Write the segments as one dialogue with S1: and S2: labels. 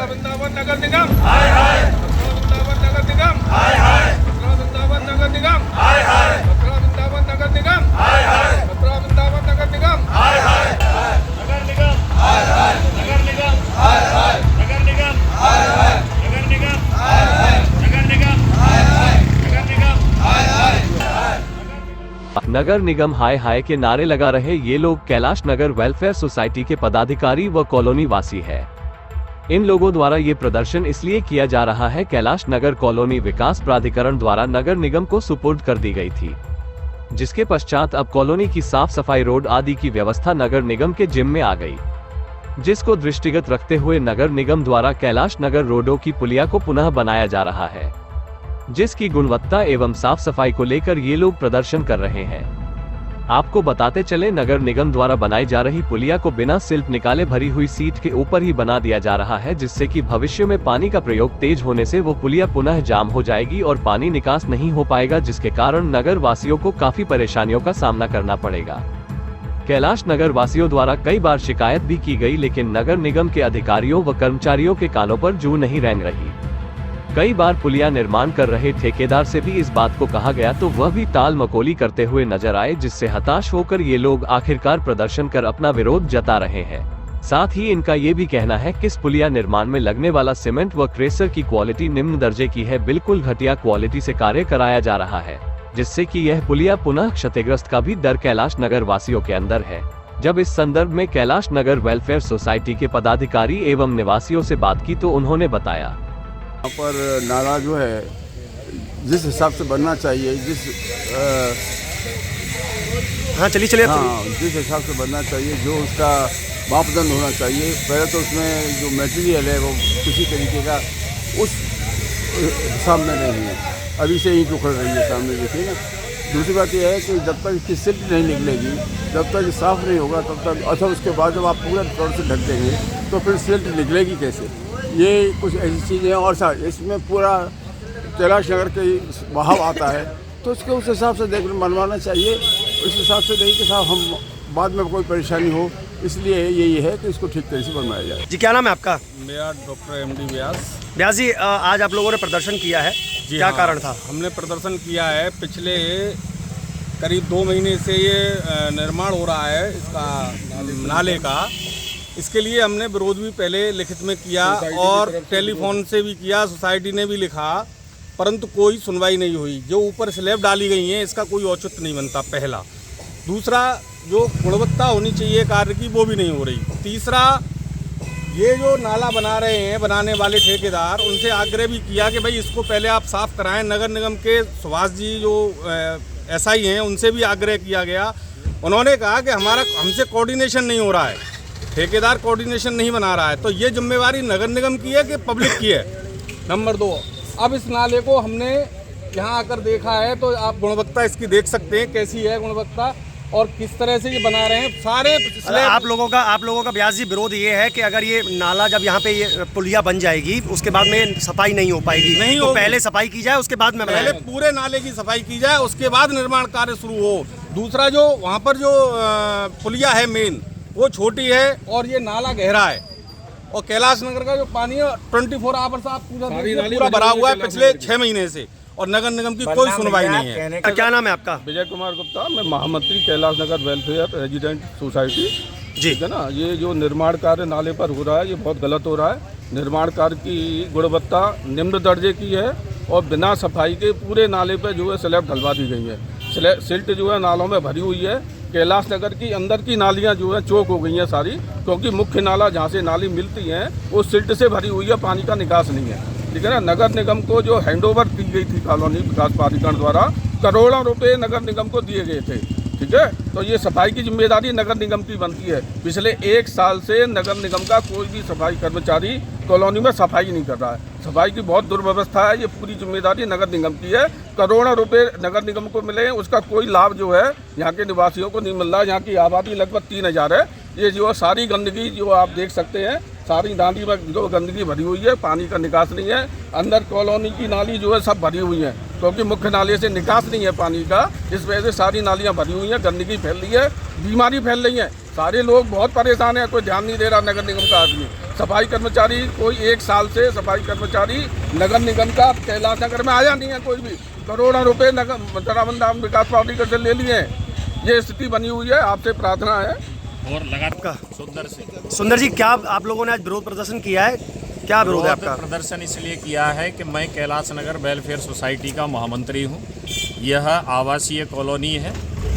S1: वृंदावन नगर निगम हाय हाय, वृंदावन नगर निगम हाय हाय, वृंदावन नगर निगम हाय हाय, वृंदावन नगर निगम हाय हाय, वृंदावन नगर निगम हाय हाय, नगर निगम हाय हाय, नगर निगम हाय हाय, नगर निगम हाय हाय, नगर निगम हाय हाय, नगर निगम हाय हाय, नगर निगम हाय हाय।
S2: नगर निगम हाय हाय के नारे लगा रहे ये लोग कैलाश नगर वेलफेयर सोसाइटी के पदाधिकारी व कॉलोनी वासी है। इन लोगों द्वारा ये प्रदर्शन इसलिए किया जा रहा है, कैलाश नगर कॉलोनी विकास प्राधिकरण द्वारा नगर निगम को सुपुर्द कर दी गई थी, जिसके पश्चात अब कॉलोनी की साफ सफाई, रोड आदि की व्यवस्था नगर निगम के जिम्मे आ गई, जिसको दृष्टिगत रखते हुए नगर निगम द्वारा कैलाश नगर रोडों की पुलिया को पुनः बनाया जा रहा है, जिसकी गुणवत्ता एवं साफ सफाई को लेकर ये लोग प्रदर्शन कर रहे हैं। आपको बताते चले, नगर निगम द्वारा बनाई जा रही पुलिया को बिना सिल्ट निकाले भरी हुई सीट के ऊपर ही बना दिया जा रहा है, जिससे कि भविष्य में पानी का प्रयोग तेज होने से वो पुलिया पुनः जाम हो जाएगी और पानी निकास नहीं हो पाएगा, जिसके कारण नगर वासियों को काफी परेशानियों का सामना करना पड़ेगा। कैलाश नगर वासियों द्वारा कई बार शिकायत भी की गई, लेकिन नगर निगम के अधिकारियों व कर्मचारियों के कानों पर जू नहीं रेंग रही। कई बार पुलिया निर्माण कर रहे ठेकेदार से भी इस बात को कहा गया तो वह भी टाल मकोली करते हुए नजर आए, जिससे हताश होकर ये लोग आखिरकार प्रदर्शन कर अपना विरोध जता रहे हैं। साथ ही इनका ये भी कहना है कि इस पुलिया निर्माण में लगने वाला सीमेंट व क्रेसर की क्वालिटी निम्न दर्जे की है, बिल्कुल घटिया क्वालिटी से कार्य कराया जा रहा है, जिससे कि यह पुलिया पुनः क्षतिग्रस्त का भी डर कैलाश नगर वासियों के अंदर है। जब इस संदर्भ में कैलाश नगर वेलफेयर सोसाइटी के पदाधिकारी एवं निवासियों से बात की तो उन्होंने बताया,
S3: यहाँ पर नाला जो है जिस हिसाब से बनना चाहिए, जिस हिसाब से बनना चाहिए, जो उसका मापदंड होना चाहिए, पहले तो उसमें जो मटेरियल है वो किसी तरीके का उस हिसाब में नहीं है। अभी से ईंट उखड़ रही है सामने, देखिए ना। दूसरी बात यह है कि जब तक इसकी सिल्ट नहीं निकलेगी, जब तक साफ़ नहीं होगा तब तक, अच्छा उसके बाद जब आप पूरा तौर से ढक देंगे तो फिर सिल्ट निकलेगी कैसे? ये कुछ ऐसी चीज़ें हैं। और साथ इसमें पूरा कैलाश नगर के बहाव आता है, तो उसके उस हिसाब से देख बनवाना चाहिए। उस हिसाब से नहीं कि साहब हम बाद में कोई परेशानी हो, इसलिए यही है कि इसको ठीक तरीके से बनवाया जाए।
S4: जी, क्या नाम है आपका?
S1: मेरा डॉक्टर MD व्यास।
S4: व्यास जी, आज आप लोगों ने प्रदर्शन किया है, क्या कारण था?
S1: हमने प्रदर्शन किया है, पिछले करीब 2 महीने से ये निर्माण हो रहा है इसका नाले का। इसके लिए हमने विरोध भी पहले लिखित में किया और टेलीफोन से भी किया, सोसाइटी ने भी लिखा, परंतु कोई सुनवाई नहीं हुई। जो ऊपर स्लैब डाली गई है इसका कोई औचित्य नहीं बनता, पहला। दूसरा, जो गुणवत्ता होनी चाहिए कार्य की वो भी नहीं हो रही। तीसरा, ये जो नाला बना रहे हैं बनाने वाले ठेकेदार, उनसे आग्रह भी किया कि भाई इसको पहले आप साफ़ कराएं। नगर निगम के सुभाष जी जो SI हैं उनसे भी आग्रह किया गया। उन्होंने कहा कि हमसे कोऑर्डिनेशन नहीं हो रहा है, ठेकेदार कोऑर्डिनेशन नहीं बना रहा है। तो ये जिम्मेवारी नगर निगम की है कि पब्लिक की है? नंबर 2, अब इस नाले को हमने यहाँ आकर देखा है तो आप गुणवत्ता इसकी देख सकते हैं कैसी है गुणवत्ता और किस तरह से ये बना रहे हैं सारे।
S4: आप लोगों का व्यास जी विरोध ये है कि अगर ये नाला जब यहाँ पे ये पुलिया बन जाएगी उसके बाद में सफाई नहीं हो पाएगी,
S1: नहीं
S4: तो
S1: होगी।
S4: पहले सफाई की जाए, उसके बाद में
S1: पहले पूरे नाले की सफाई की जाए, उसके बाद निर्माण कार्य शुरू हो। दूसरा, जो वहाँ पर जो पुलिया है मेन वो छोटी है और ये नाला गहरा है, और कैलाश नगर का जो पानी है 24 आवर्स आप पूरा भरा हुआ है पिछले 6 महीने से, और नगर निगम की कोई सुनवाई नहीं है।
S4: क्या नाम है आपका?
S3: विजय कुमार गुप्ता, मैं महामंत्री Kailash Nagar welfare resident society.
S4: जी,
S3: ठीक है ना। ये जो निर्माण कार्य नाले पर हो रहा है ये बहुत गलत हो रहा है। निर्माण कार्य की गुणवत्ता निम्न दर्जे की है और बिना सफाई के पूरे नाले पर जो है स्लैब डलवा दी गई है। सिल्ट जो है नालों में भरी हुई है। कैलाश नगर की अंदर की नालियाँ जो है चौक हो गई हैं सारी, क्योंकि मुख्य नाला जहाँ से नाली मिलती है वो सिल्ट से भरी हुई है, पानी का निकास नहीं है। ठीक है ना। नगर निगम को जो हैंडओवर की गई थी कॉलोनी विकास प्राधिकरण द्वारा, करोड़ों रुपए नगर निगम को दिए गए थे। ठीक है, तो ये सफाई की जिम्मेदारी नगर निगम की बनती है। पिछले 1 साल से नगर निगम का कोई भी सफाई कर्मचारी कॉलोनी में सफाई नहीं कर रहा है। सफाई की बहुत दुर्व्यवस्था है, ये पूरी जिम्मेदारी नगर निगम की है। करोड़ों रुपए नगर निगम को मिले हैं, उसका कोई लाभ जो है यहाँ के निवासियों को नहीं मिल रहा है। यहाँ की आबादी लगभग 3000 है। ये जो सारी गंदगी जो आप देख सकते हैं, सारी नाली में जो गंदगी भरी हुई है, पानी का निकास नहीं है। अंदर कॉलोनी की नाली जो है सब भरी हुई है, क्योंकि मुख्य नाले से निकास नहीं है पानी का, इस वजह से सारी नालियाँ भरी हुई हैं, गंदगी फैल रही है, बीमारी फैल रही है। सारे लोग बहुत परेशान हैं, कोई ध्यान नहीं दे रहा नगर निगम का आदमी। सफाई कर्मचारी कोई 1 साल से सफाई कर्मचारी नगर निगम का कैलाश नगर में आया नहीं है कोई भी। करोड़ों रुपए नगर दरामंदाम विकास प्राधिकरण से ले लिए हैं। ये स्थिति बनी हुई है। आपसे प्रार्थना है।
S5: और लगातार
S4: सुंदर जी, क्या आप लोगों ने आज विरोध प्रदर्शन किया है? क्या विरोध है आपका?
S5: प्रदर्शन इसलिए किया है कि मैं कैलाश नगर वेलफेयर सोसाइटी का महामंत्री हूँ। यह आवासीय कॉलोनी है,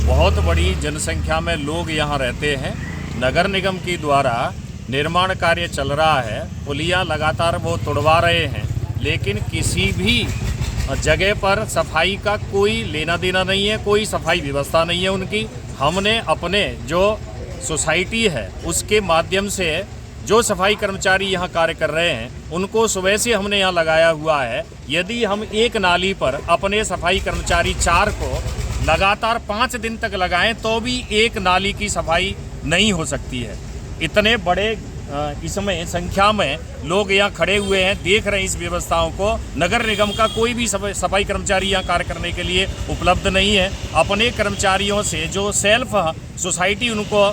S5: बहुत बड़ी जनसंख्या में लोग यहाँ रहते हैं। नगर निगम के द्वारा निर्माण कार्य चल रहा है, पुलिया लगातार वो तोड़वा रहे हैं, लेकिन किसी भी जगह पर सफाई का कोई लेना देना नहीं है, कोई सफाई व्यवस्था नहीं है उनकी। हमने अपने जो सोसाइटी है उसके माध्यम से जो सफाई कर्मचारी यहाँ कार्य कर रहे हैं उनको सुबह से हमने यहाँ लगाया हुआ है। यदि हम एक नाली पर अपने सफाई कर्मचारी 4 को लगातार 5 दिन तक लगाएं तो भी एक नाली की सफाई नहीं हो सकती है। इतने बड़े इसमें संख्या में लोग यहाँ खड़े हुए हैं, देख रहे हैं इस व्यवस्थाओं को। नगर निगम का कोई भी सफाई कर्मचारी यहाँ कार्य करने के लिए उपलब्ध नहीं है। अपने कर्मचारियों से जो सेल्फ सोसाइटी उनको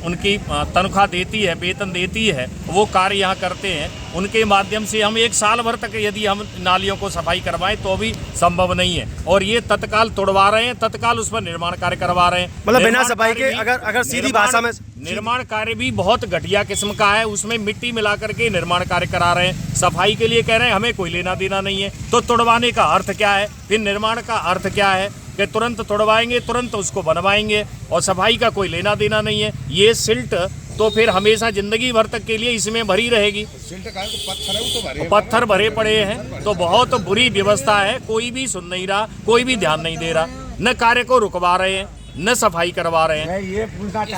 S5: उनकी तनख्वाह देती है, वेतन देती है, वो कार्य यहाँ करते हैं। उनके माध्यम से हम 1 साल भर तक यदि हम नालियों को सफाई करवाएं तो भी संभव नहीं है। और ये तत्काल तोड़वा रहे हैं, तत्काल उस पर निर्माण कार्य करवा रहे हैं।
S4: मतलब बिना सफाई के अगर सीधी भाषा में
S5: निर्माण कार्य भी बहुत घटिया किस्म का है, उसमें मिट्टी मिला करके निर्माण कार्य करा रहे हैं। सफाई के लिए कह रहे हैं हमें कोई लेना देना नहीं है। तो तोड़वाने का अर्थ क्या है? फिर निर्माण का अर्थ क्या है कि तुरंत तोड़वाएंगे, तुरंत उसको बनवाएंगे और सफाई का कोई लेना देना नहीं है। ये सिल्ट तो फिर हमेशा जिंदगी भर तक के लिए इसमें भरी रहेगी। पत्थर भरे पड़े हैं, तो बहुत बुरी व्यवस्था है। कोई भी सुन नहीं रहा, कोई भी ध्यान नहीं दे रहा, न कार्य को रुकवा रहे हैं, न सफाई करवा रहे हैं।